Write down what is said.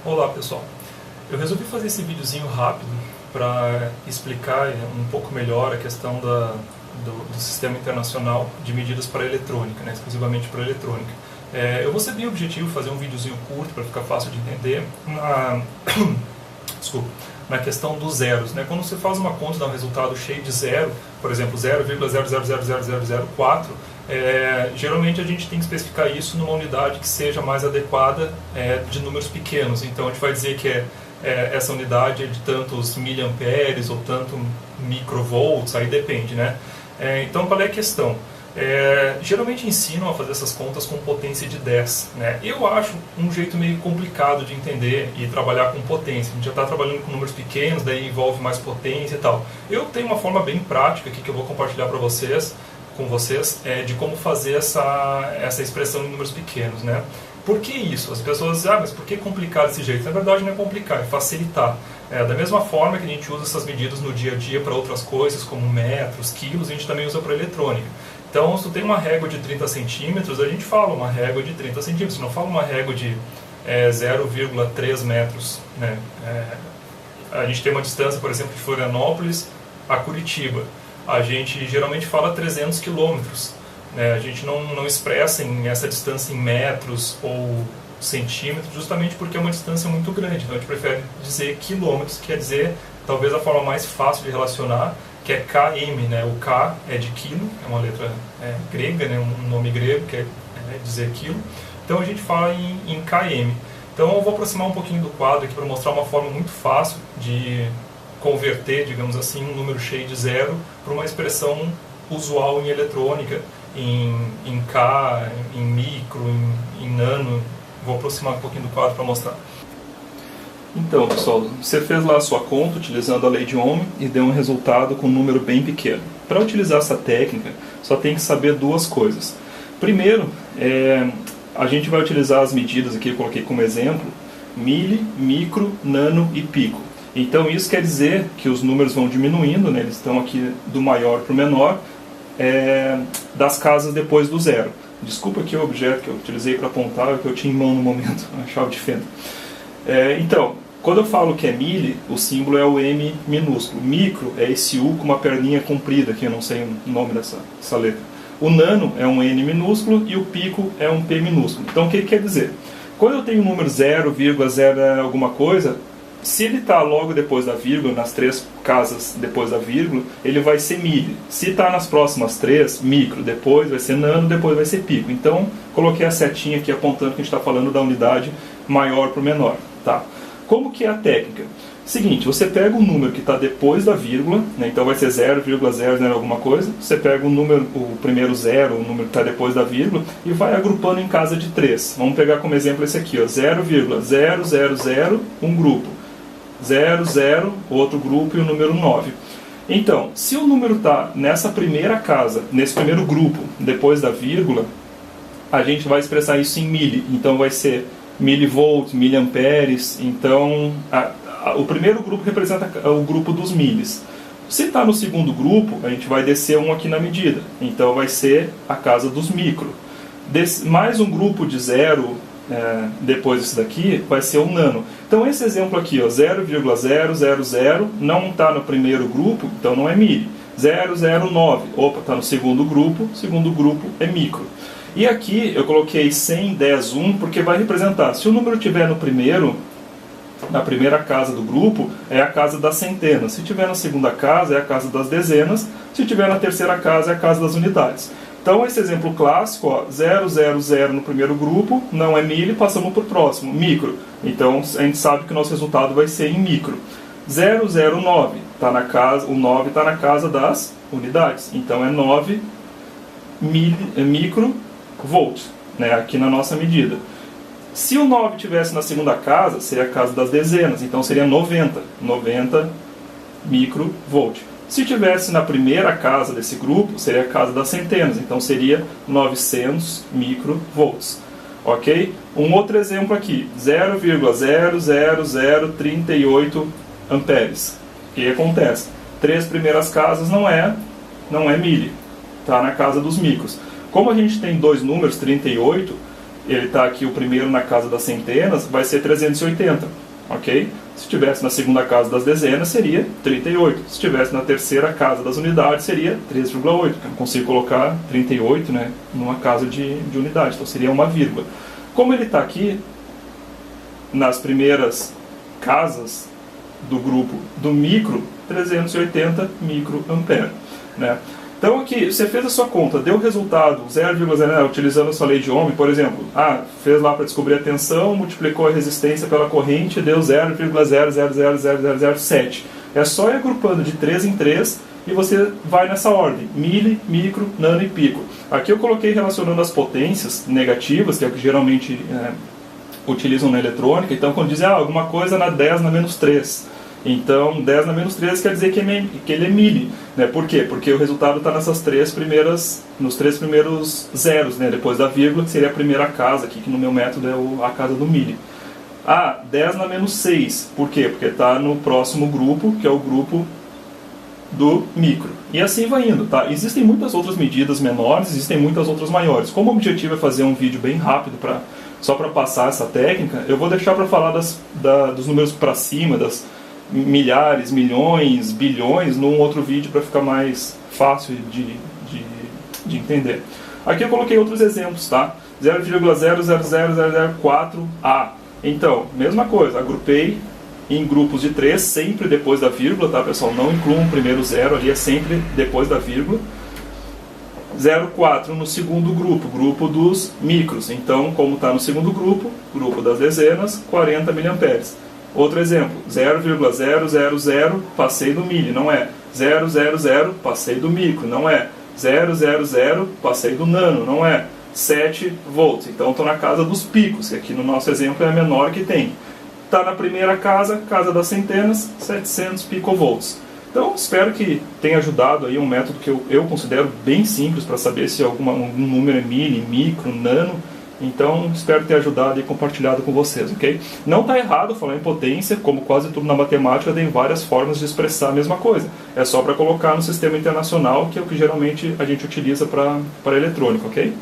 Olá pessoal, eu resolvi fazer esse videozinho rápido para explicar um pouco melhor a questão do Sistema Internacional de Medidas para Eletrônica, né, exclusivamente para eletrônica. Eu vou ser bem objetivo, fazer um videozinho curto para ficar fácil de entender na questão dos zeros. Né? Quando você faz uma conta e dá um resultado cheio de zero, por exemplo 0,00000004, geralmente a gente tem que especificar isso numa unidade que seja mais adequada de números pequenos. Então a gente vai dizer que essa unidade é de tantos miliamperes ou tanto microvolts, aí depende, né? Então qual é a questão? Geralmente ensinam a fazer essas contas com potência de 10. Né? Eu acho um jeito meio complicado de entender e trabalhar com potência. A gente já está trabalhando com números pequenos, daí envolve mais potência e tal. Eu tenho uma forma bem prática aqui que eu vou compartilhar com vocês, de como fazer essa expressão em números pequenos. Né? Por que isso? As pessoas dizem, mas por que complicar desse jeito? Na verdade não é complicar, é facilitar. Da mesma forma que a gente usa essas medidas no dia a dia para outras coisas, como metros, quilos, a gente também usa para eletrônica. Então, se tu tem uma régua de 30 centímetros, a gente fala uma régua de 30 centímetros, não fala uma régua de 0,3 metros. Né? A gente tem uma distância, por exemplo, de Florianópolis a Curitiba. A gente geralmente fala 300 quilômetros. Né? A gente não expressa essa distância em metros ou centímetros, justamente porque é uma distância muito grande. Então, a gente prefere dizer quilômetros, que quer dizer, talvez, a forma mais fácil de relacionar, que é km, né? O K é de quilo, é uma letra grega, né? Um nome grego, que é dizer quilo. Então a gente fala em km. Então eu vou aproximar um pouquinho do quadro aqui para mostrar uma forma muito fácil de converter, digamos assim, um número cheio de zero para uma expressão usual em eletrônica, em K, em micro, em nano. Vou aproximar um pouquinho do quadro para mostrar. Então, pessoal, você fez lá a sua conta utilizando a lei de Ohm e deu um resultado com um número bem pequeno. Para utilizar essa técnica, só tem que saber duas coisas. Primeiro, a gente vai utilizar as medidas aqui, eu coloquei como exemplo, mili, micro, nano e pico. Então isso quer dizer que os números vão diminuindo, né? Eles estão aqui do maior para o menor, das casas depois do zero. Desculpa aqui o objeto que eu utilizei para apontar, que eu tinha em mão no momento, a chave de fenda. Então, quando eu falo que é mili, o símbolo é o M minúsculo. Micro é esse U com uma perninha comprida, que eu não sei o nome dessa letra. O nano é um N minúsculo e o pico é um P minúsculo. Então, o que quer dizer? Quando eu tenho o número 0,0 alguma coisa, se ele está logo depois da vírgula, nas três casas depois da vírgula, ele vai ser mili. Se está nas próximas três, micro, depois vai ser nano, depois vai ser pico. Então, coloquei a setinha aqui apontando que a gente está falando da unidade maior para o menor. Tá? Como que é a técnica? Seguinte, você pega o número que está depois da vírgula, né, então vai ser 0,00 alguma coisa, você pega o primeiro zero, o número que está depois da vírgula, e vai agrupando em casa de 3. Vamos pegar como exemplo esse aqui, 0,000, um grupo, 00, outro grupo e o número 9. Então, se o número está nessa primeira casa, nesse primeiro grupo, depois da vírgula, a gente vai expressar isso em mili, então vai ser milivolts, miliamperes. Então o primeiro grupo representa o grupo dos milis. Se está no segundo grupo, a gente vai descer um aqui na medida, então vai ser a casa dos micro. Mais um grupo de zero depois desse daqui vai ser o nano. Então esse exemplo aqui, 0,000, não está no primeiro grupo, então não é mili. 009, está no segundo grupo é micro. E aqui eu coloquei 100, 10, 1, porque vai representar, se o número estiver na primeira casa do grupo, é a casa das centenas. Se estiver na segunda casa, é a casa das dezenas. Se estiver na terceira casa, é a casa das unidades. Então, esse exemplo clássico, 000 no primeiro grupo, não é mili, passamos para o próximo, micro. Então, a gente sabe que o nosso resultado vai ser em micro. 009, o 9 está na casa das unidades. Então, é 9 microvolts, né, aqui na nossa medida. Se o 9 estivesse na segunda casa, seria a casa das dezenas, então seria 90 microvolt. Se estivesse na primeira casa desse grupo, seria a casa das centenas, então seria 900 microvolts. Ok? Um outro exemplo aqui, 0,00038 amperes. O que acontece? Três primeiras casas não é mili, está na casa dos micros. Como a gente tem dois números, 38, ele está aqui o primeiro na casa das centenas, vai ser 380, ok? Se estivesse na segunda casa das dezenas, seria 38. Se estivesse na terceira casa das unidades, seria 3,8. Eu não consigo colocar 38, né, numa casa de unidade, então seria uma vírgula. Como ele está aqui nas primeiras casas do grupo do micro, 380 microampere, né? Então aqui, você fez a sua conta, deu o resultado 0,0, utilizando a sua lei de Ohm, por exemplo, fez lá para descobrir a tensão, multiplicou a resistência pela corrente, deu 0,000007. É só ir agrupando de 3 em 3 e você vai nessa ordem, mili, micro, nano e pico. Aqui eu coloquei relacionando as potências negativas, que é o que geralmente utilizam na eletrônica, então quando dizem alguma coisa na 10 na menos 3, então 10 na menos 3 quer dizer que ele é mili, né? Por quê? Porque o resultado está nos três primeiros zeros, né? Depois da vírgula, que seria a primeira casa aqui, que no meu método é a casa do mili. 10 na menos 6, por quê? Porque está no próximo grupo, que é o grupo do micro. E assim vai indo, tá? Existem muitas outras medidas menores, existem muitas outras maiores. Como o objetivo é fazer um vídeo bem rápido, só para passar essa técnica, eu vou deixar para falar dos números para cima, das milhares, milhões, bilhões, num outro vídeo para ficar mais fácil de entender. Aqui eu coloquei outros exemplos, tá? 0,000004A. Então, mesma coisa, agrupei em grupos de 3, sempre depois da vírgula, tá, pessoal? Não incluam o primeiro zero ali, é sempre depois da vírgula. 0,4 no segundo grupo, grupo dos micros. Então, como está no segundo grupo, grupo das dezenas, 40 mA. Outro exemplo, 0,000, passei do mili, não é. 000, passei do micro, não é. 000, passei do nano, não é. 7 volts, então estou na casa dos picos, que aqui no nosso exemplo é a menor que tem. Está na primeira casa, casa das centenas, 700 picovolts. Então, espero que tenha ajudado aí um método que eu considero bem simples para saber se algum número é mili, micro, nano. Então, espero ter ajudado e compartilhado com vocês, ok? Não está errado falar em potência, como quase tudo na matemática, tem várias formas de expressar a mesma coisa. É só para colocar no sistema internacional, que é o que geralmente a gente utiliza para eletrônica, ok?